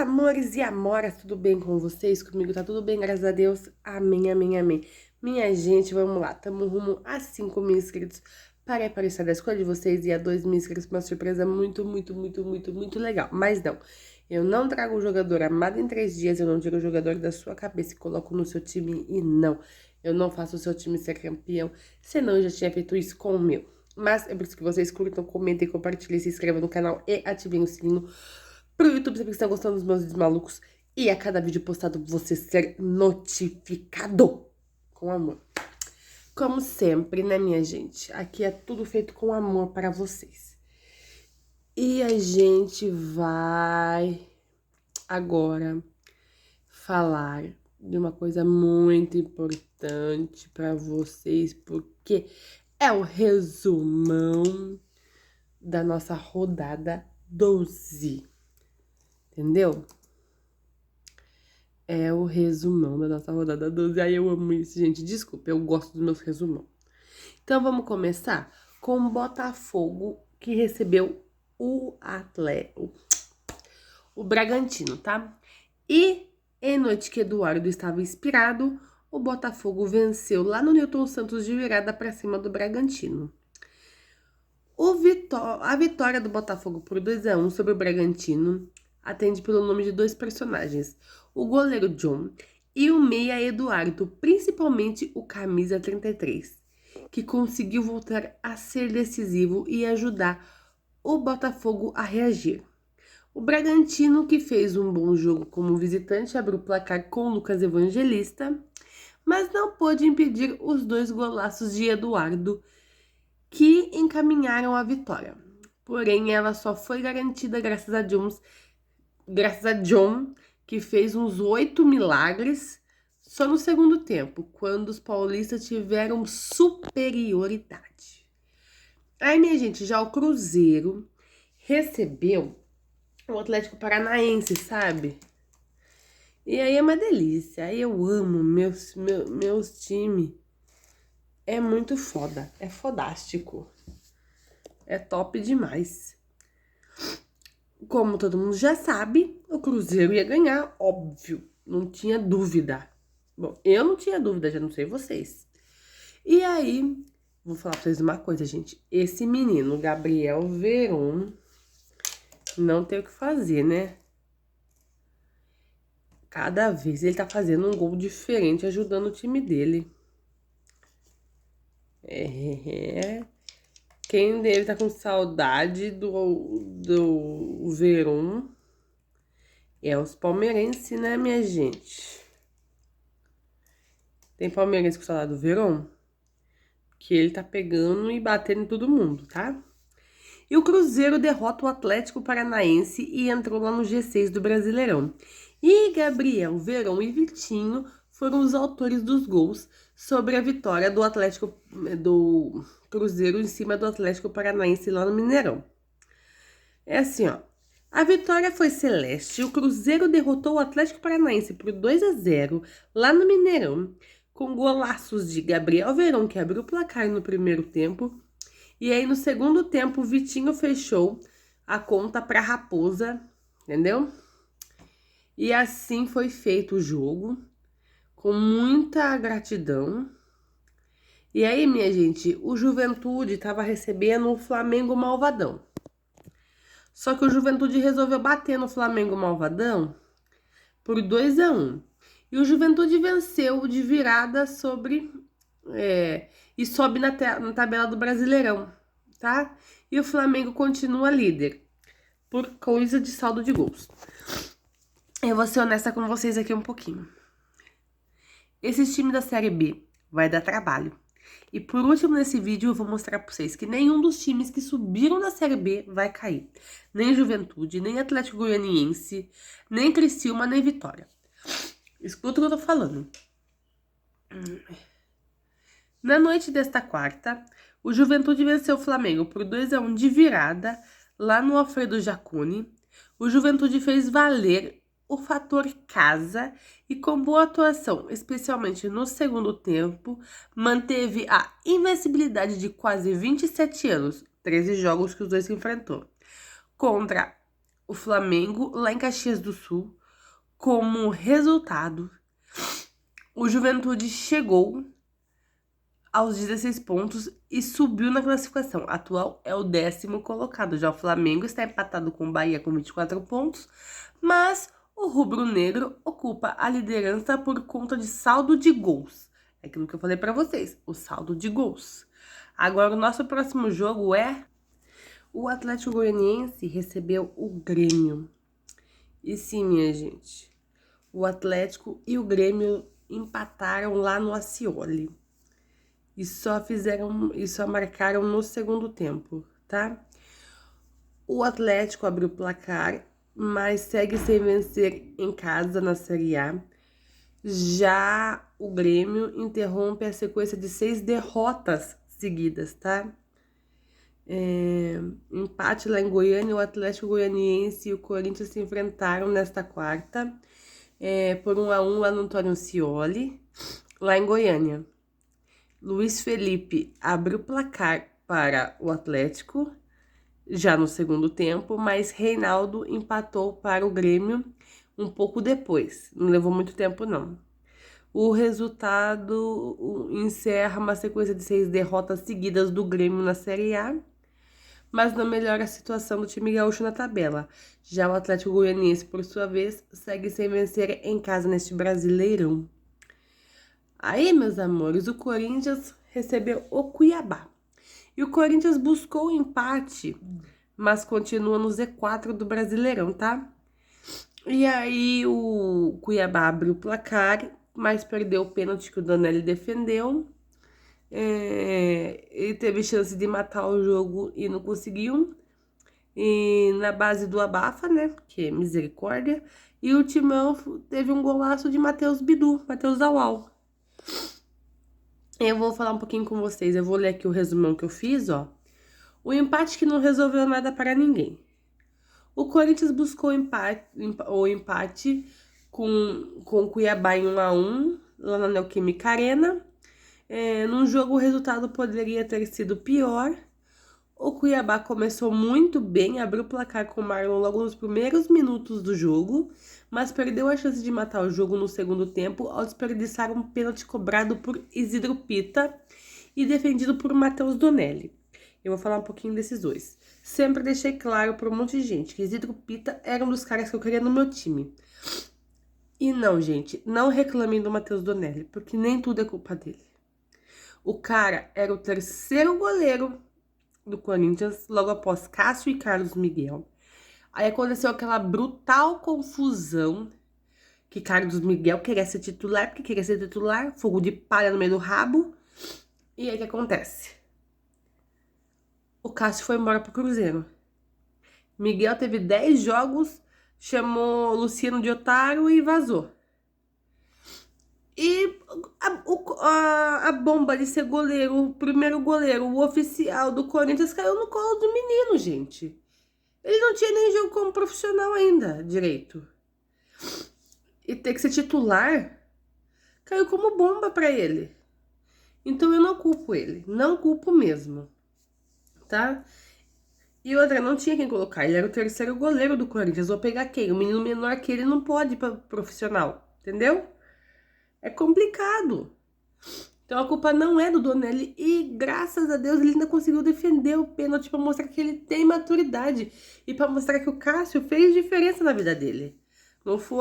Amores e amoras, tudo bem com vocês? Comigo tá tudo bem, graças a Deus. Amém, amém, amém. Minha gente, vamos lá, tamo rumo a 5.000 inscritos para aparecer da escolha de vocês e a 2.000 inscritos, uma surpresa muito legal. Mas não, eu não trago o jogador amado em 3 dias, eu não tiro o jogador da sua cabeça e coloco no seu time e não. Eu não faço o seu time ser campeão, senão eu já tinha feito isso com o meu. Mas é por isso que vocês curtam, comentem, compartilhem, se inscrevam no canal e ativem o sininho pro YouTube saber que estão gostando dos meus vídeos malucos e a cada vídeo postado você ser notificado com amor. Como sempre, né, minha gente? Aqui é tudo feito com amor para vocês. E a gente vai agora falar de uma coisa muito importante para vocês, porque é o resumão da nossa rodada 12. Entendeu? É o resumão da nossa rodada 12. Ai, eu amo isso, gente. Desculpa, eu gosto dos meus resumão. Então, vamos começar com o Botafogo, que recebeu o Bragantino, tá? E, em noite que Eduardo estava inspirado, o Botafogo venceu lá no Newton Santos de virada para cima do Bragantino. A vitória do Botafogo por 2-1 sobre o Bragantino atende pelo nome de 2 personagens, o goleiro John e o meia Eduardo, principalmente o camisa 33, que conseguiu voltar a ser decisivo e ajudar o Botafogo a reagir. O Bragantino, que fez um bom jogo como visitante, abriu o placar com o Lucas Evangelista, mas não pôde impedir os 2 golaços de Eduardo, que encaminharam a vitória. Porém, ela só foi garantida graças a John, que fez uns 8 milagres só no segundo tempo, quando os paulistas tiveram superioridade. Aí, minha gente, já o Cruzeiro recebeu o Atlético Paranaense, sabe? E aí é uma delícia. Aí eu amo meus times. É muito foda, é fodástico. É top demais. Como todo mundo já sabe, o Cruzeiro ia ganhar, óbvio, não tinha dúvida. Bom, eu não tinha dúvida, já não sei vocês. E aí, vou falar pra vocês uma coisa, gente. Esse menino, Gabriel Veron, não tem o que fazer, né? Cada vez ele tá fazendo um gol diferente, ajudando o time dele. Quem dele tá com saudade do Veron é os palmeirenses, né, minha gente? Tem palmeirense com saudade do Veron? Que ele tá pegando e batendo em todo mundo, tá? E o Cruzeiro derrota o Atlético Paranaense e entrou lá no G6 do Brasileirão. E Gabriel Veron e Vitinho foram os autores dos gols sobre a vitória do Cruzeiro em cima do Atlético Paranaense lá no Mineirão. É assim, ó. A vitória foi celeste. O Cruzeiro derrotou o Atlético Paranaense por 2-0 lá no Mineirão, com golaços de Gabriel Veron, que abriu o placar no primeiro tempo. E aí, no segundo tempo, o Vitinho fechou a conta para a Raposa, entendeu? E assim foi feito o jogo, com muita gratidão. E aí, minha gente, o Juventude estava recebendo o Flamengo Malvadão. Só que o Juventude resolveu bater no Flamengo Malvadão por 2-1. E o Juventude venceu de virada e sobe na tabela do Brasileirão, tá? E o Flamengo continua líder, por coisa de saldo de gols. Eu vou ser honesta com vocês aqui um pouquinho. Esse time da Série B vai dar trabalho. E por último, nesse vídeo, eu vou mostrar pra vocês que nenhum dos times que subiram na Série B vai cair. Nem Juventude, nem Atlético Goianiense, nem Criciúma, nem Vitória. Escuta o que eu tô falando. Na noite desta quarta, o Juventude venceu o Flamengo por 2-1 de virada lá no Alfredo Jaconi. O Juventude fez valer o fator casa e com boa atuação, especialmente no segundo tempo, manteve a invencibilidade de quase 27 anos, 13 jogos que os dois se enfrentou, contra o Flamengo lá em Caxias do Sul. Como resultado, o Juventude chegou aos 16 pontos e subiu na classificação. Atual é o 10º colocado. Já o Flamengo está empatado com o Bahia com 24 pontos, mas o rubro-negro ocupa a liderança por conta de saldo de gols. É aquilo que eu falei para vocês, o saldo de gols. Agora, o nosso próximo jogo é o Atlético Goianiense recebeu o Grêmio. E sim, minha gente, o Atlético e o Grêmio empataram lá no Acioli. E só marcaram no segundo tempo, tá? O Atlético abriu o placar, mas segue sem vencer em casa na Série A. Já o Grêmio interrompe a sequência de 6 derrotas seguidas, tá? Empate lá em Goiânia, o Atlético Goianiense e o Corinthians se enfrentaram nesta quarta, por 1-1 lá no Antônio Scioli, lá em Goiânia. Luiz Felipe abriu o placar para o Atlético, já no segundo tempo, mas Reinaldo empatou para o Grêmio um pouco depois, não levou muito tempo não. O resultado encerra uma sequência de 6 derrotas seguidas do Grêmio na Série A, mas não melhora a situação do time gaúcho na tabela. Já o Atlético Goianiense, por sua vez, segue sem vencer em casa neste Brasileirão. Aí, meus amores, o Corinthians recebeu o Cuiabá. E o Corinthians buscou o empate, mas continua no Z4 do Brasileirão, tá? E aí o Cuiabá abriu o placar, mas perdeu o pênalti que o Donelli defendeu. Ele teve chance de matar o jogo e não conseguiu. E na base do abafa, né? Que é misericórdia. E o Timão teve um golaço de Matheus Bidu, Matheus Awal. Eu vou falar um pouquinho com vocês. Eu vou ler aqui o resumão que eu fiz, ó. O empate que não resolveu nada para ninguém. O Corinthians buscou o empate com o Cuiabá em 1-1, lá na Neoquímica Arena. Num jogo o resultado poderia ter sido pior. O Cuiabá começou muito bem, abriu o placar com o Marlon logo nos primeiros minutos do jogo, mas perdeu a chance de matar o jogo no segundo tempo ao desperdiçar um pênalti cobrado por Isidro Pita e defendido por Matheus Donelli. Eu vou falar um pouquinho desses dois. Sempre deixei claro para um monte de gente que Isidro Pita era um dos caras que eu queria no meu time. E não, gente, não reclamem do Matheus Donelli, porque nem tudo é culpa dele. O cara era o terceiro goleiro do Corinthians, logo após Cássio e Carlos Miguel. Aí aconteceu aquela brutal confusão que Carlos Miguel queria ser titular, porque queria ser titular, fogo de palha no meio do rabo. E aí o que acontece? O Cássio foi embora pro Cruzeiro. Miguel teve 10 jogos, chamou Luciano de otário e vazou. E a bomba de ser goleiro, o primeiro goleiro, o oficial do Corinthians, caiu no colo do menino, gente. Ele não tinha nem jogo como profissional ainda, direito. E ter que ser titular, caiu como bomba pra ele. Então eu não culpo ele, não culpo mesmo, tá? E outra, não tinha quem colocar, ele era o terceiro goleiro do Corinthians. Vou pegar quem? O menino menor que ele não pode ir pra profissional, entendeu? É complicado. Então a culpa não é do Donelli e graças a Deus ele ainda conseguiu defender o pênalti para mostrar que ele tem maturidade e para mostrar que o Cássio fez diferença na vida dele.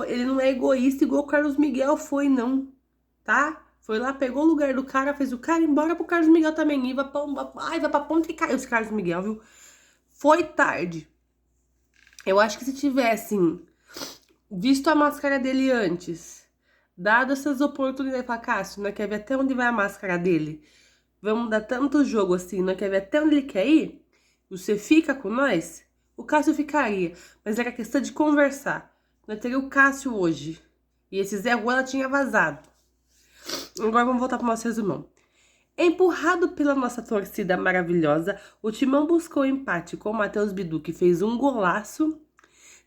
Ele não é egoísta igual o Carlos Miguel foi, não, tá? Foi lá, pegou o lugar do cara, fez o cara ir embora pro Carlos Miguel também. E vai pra ponta e caiu esse Carlos Miguel, viu? Foi tarde. Eu acho que se tivessem visto a máscara dele antes, dado essas oportunidades pra Cássio, não quer ver até onde vai a máscara dele? Vamos dar tanto jogo assim, não quer ver até onde ele quer ir? Você fica com nós? O Cássio ficaria, mas era questão de conversar. Nós teria o Cássio hoje. E esse Zé Ruela tinha vazado. Agora vamos voltar pro nosso resumão. Empurrado pela nossa torcida maravilhosa, o Timão buscou empate com o Matheus Bidu, que fez um golaço.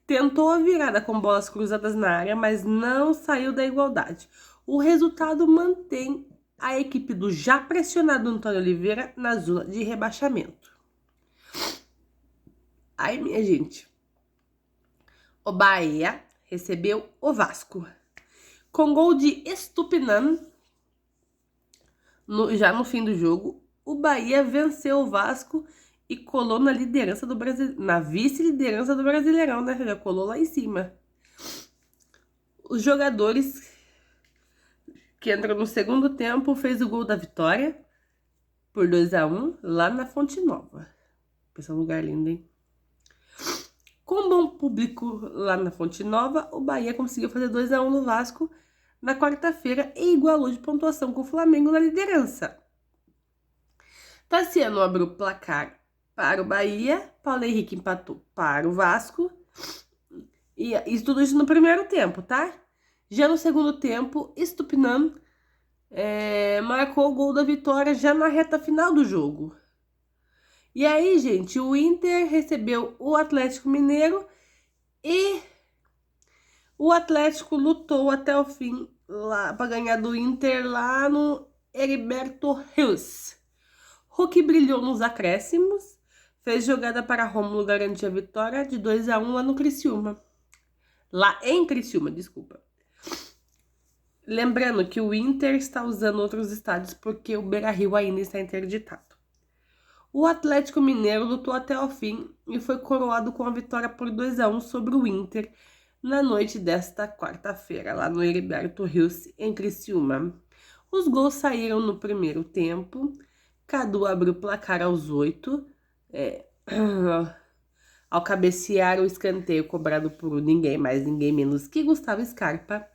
Tentou a virada com bolas cruzadas na área, mas não saiu da igualdade. O resultado mantém a equipe do já pressionado Antônio Oliveira na zona de rebaixamento. Aí, minha gente, O Bahia recebeu o Vasco. Com gol de Estupinan, já no fim do jogo, o Bahia venceu o Vasco e colou na liderança do na vice-liderança do Brasileirão, né? Já colou lá em cima. Os jogadores que entram no segundo tempo fez o gol da vitória por 2-1 lá na Fonte Nova. Esse é um lugar lindo, hein? Com bom público lá na Fonte Nova, o Bahia conseguiu fazer 2-1 no Vasco na quarta-feira e igualou de pontuação com o Flamengo na liderança. Tassiano abriu o placar para o Bahia, Paulo Henrique empatou para o Vasco. E tudo isso no primeiro tempo, tá? Já no segundo tempo, Estupinan marcou o gol da vitória já na reta final do jogo. E aí, gente, o Inter recebeu o Atlético Mineiro e o Atlético lutou até o fim lá para ganhar do Inter lá no Heriberto Rios. Hulk brilhou nos acréscimos, fez jogada para Rômulo garantir a vitória de 2-1 lá no Criciúma. Lá em Criciúma, desculpa. Lembrando que o Inter está usando outros estádios porque o Beira-Rio ainda está interditado. O Atlético Mineiro lutou até o fim e foi coroado com a vitória por 2-1 sobre o Inter na noite desta quarta-feira, lá no Heriberto Rios, em Criciúma. Os gols saíram no primeiro tempo. Cadu abriu o placar aos 8, ao cabecear o escanteio cobrado por ninguém mais, ninguém menos que Gustavo Scarpa,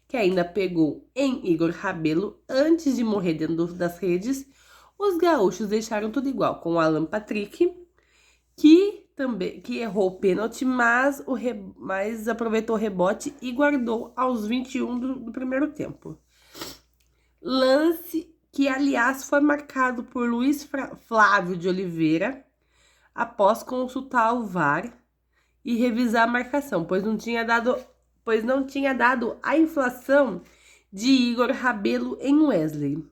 que ainda pegou em Igor Rabelo antes de morrer dentro das redes. Os gaúchos deixaram tudo igual, com o Alan Patrick, que errou o pênalti, mas aproveitou o rebote e guardou aos 21 do primeiro tempo. Lance que, aliás, foi marcado por Luiz Flávio de Oliveira após consultar o VAR e revisar a marcação, pois não tinha dado a inflação de Igor Rabelo em Wesley.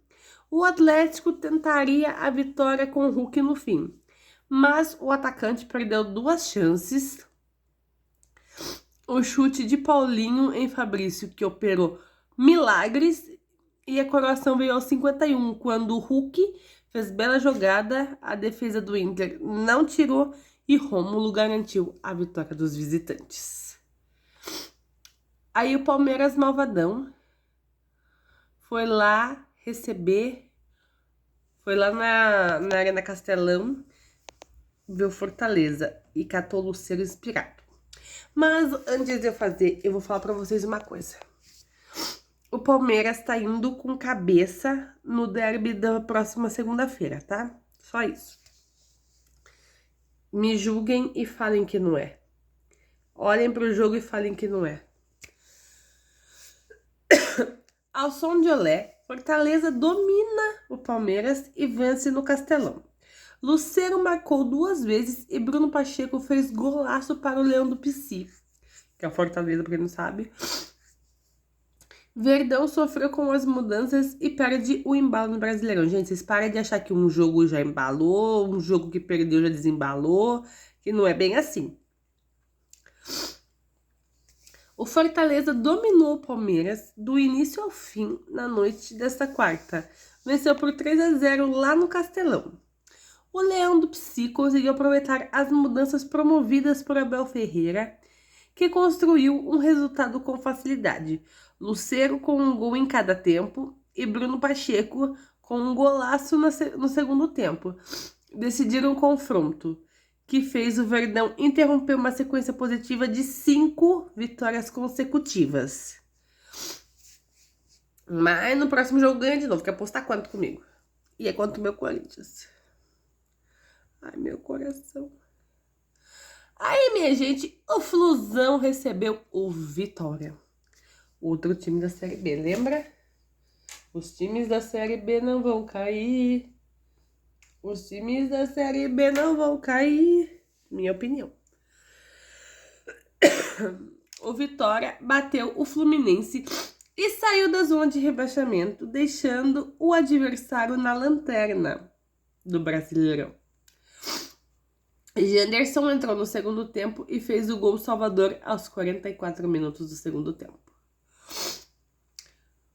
O Atlético tentaria a vitória com o Hulk no fim, mas o atacante perdeu 2 chances. O chute de Paulinho em Fabrício, que operou milagres, e a coroação veio aos 51, quando o Hulk fez bela jogada, a defesa do Inter não tirou e Rômulo garantiu a vitória dos visitantes. Aí o Palmeiras malvadão foi lá na Arena Castelão, ver o Fortaleza e catou o Luceiro inspirado. Mas antes de eu fazer, eu vou falar pra vocês uma coisa. O Palmeiras tá indo com cabeça no derby da próxima segunda-feira, tá? Só isso. Me julguem e falem que não é. Olhem pro jogo e falem que não é. Ao som de olé, Fortaleza domina o Palmeiras e vence no Castelão. Luceiro marcou 2 vezes e Bruno Pacheco fez golaço para o Leão do Pici, que é o Fortaleza, pra quem não sabe. Verdão sofreu com as mudanças e perde o embalo no Brasileirão. Gente, vocês parem de achar que um jogo já embalou, um jogo que perdeu já desembalou, que não é bem assim. O Fortaleza dominou o Palmeiras do início ao fim na noite desta quarta. Venceu por 3-0 lá no Castelão. O Leão do Pici conseguiu aproveitar as mudanças promovidas por Abel Ferreira, que construiu um resultado com facilidade. Luceiro com um gol em cada tempo e Bruno Pacheco com um golaço no segundo tempo. Decidiram o confronto, que fez o Verdão interromper uma sequência positiva de 5 vitórias consecutivas. Mas no próximo jogo ganha de novo. Quer apostar quanto comigo? E é contra o meu Corinthians. Ai, meu coração. Aí, minha gente, o Flusão recebeu o Vitória. Outro time da Série B, lembra? Os times da Série B não vão cair. Os times da Série B não vão cair. Minha opinião. O Vitória bateu o Fluminense e saiu da zona de rebaixamento, deixando o adversário na lanterna do Brasileirão. Janderson entrou no segundo tempo e fez o gol salvador aos 44 minutos do segundo tempo.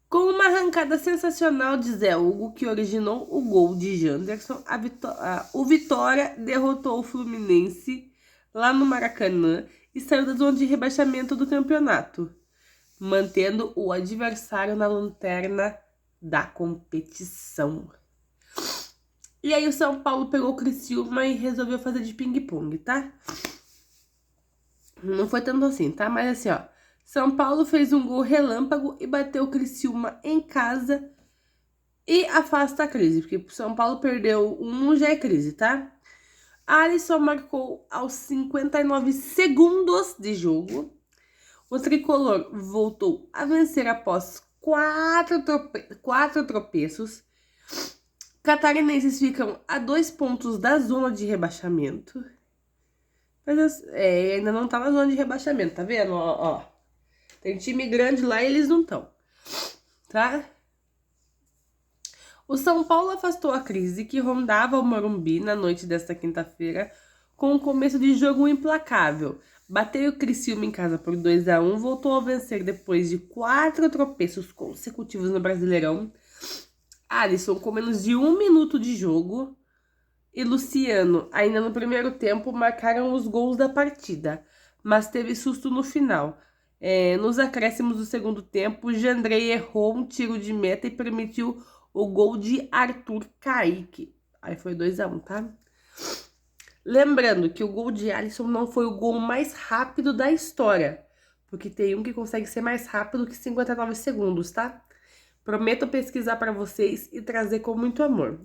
Com uma arrancada sensacional de Zé Hugo, que originou o gol de Janderson, o Vitória derrotou o Fluminense lá no Maracanã e saiu da zona de rebaixamento do campeonato, mantendo o adversário na lanterna da competição. E aí o São Paulo pegou o Criciúma e resolveu fazer de ping-pong, tá? Não foi tanto assim, tá? Mas assim, ó. São Paulo fez um gol relâmpago e bateu o Criciúma em casa e afasta a crise, porque o São Paulo perdeu já é crise, tá? Alisson marcou aos 59 segundos de jogo. O tricolor voltou a vencer após quatro tropeços. Catarinenses ficam a 2 pontos da zona de rebaixamento. Mas ainda não tá na zona de rebaixamento, tá vendo? Ó. Tem time grande lá e eles não estão, tá? O São Paulo afastou a crise que rondava o Morumbi na noite desta quinta-feira com um começo de jogo implacável. Bateu o Criciúma em casa por 2-1, voltou a vencer depois de 4 tropeços consecutivos no Brasileirão. Alisson com menos de 1 minuto de jogo e Luciano, ainda no primeiro tempo, marcaram os gols da partida, mas teve susto no final. Nos acréscimos do segundo tempo, Jandrei errou um tiro de meta e permitiu o gol de Arthur Kaique. Aí foi 2-1, tá? Lembrando que o gol de Alisson não foi o gol mais rápido da história, porque tem um que consegue ser mais rápido que 59 segundos, tá? Prometo pesquisar para vocês e trazer com muito amor.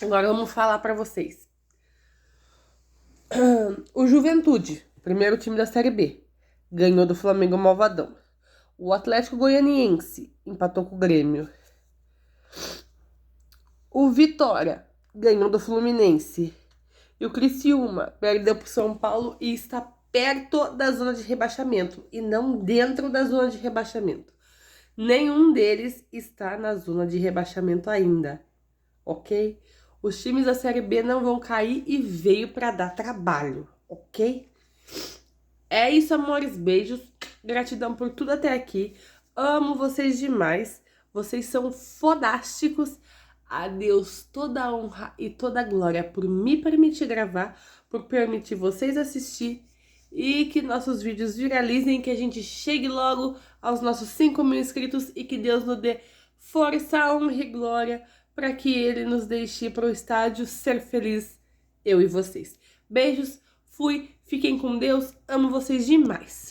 Agora vamos falar para vocês. O Juventude, primeiro time da Série B, ganhou do Flamengo Malvadão. O Atlético Goianiense empatou com o Grêmio. O Vitória ganhou do Fluminense. E o Criciúma perdeu para o São Paulo e está perto da zona de rebaixamento e não dentro da zona de rebaixamento. Nenhum deles está na zona de rebaixamento ainda, ok? Os times da Série B não vão cair e veio para dar trabalho, ok? É isso, amores, beijos, gratidão por tudo até aqui, amo vocês demais, vocês são fodásticos, a Deus toda a honra e toda a glória por me permitir gravar, por permitir vocês assistir e que nossos vídeos viralizem, que a gente chegue logo aos nossos 5.000 inscritos e que Deus nos dê força, honra e glória para que Ele nos deixe ir para o estádio ser feliz, eu e vocês. Beijos, fui, fiquem com Deus, amo vocês demais.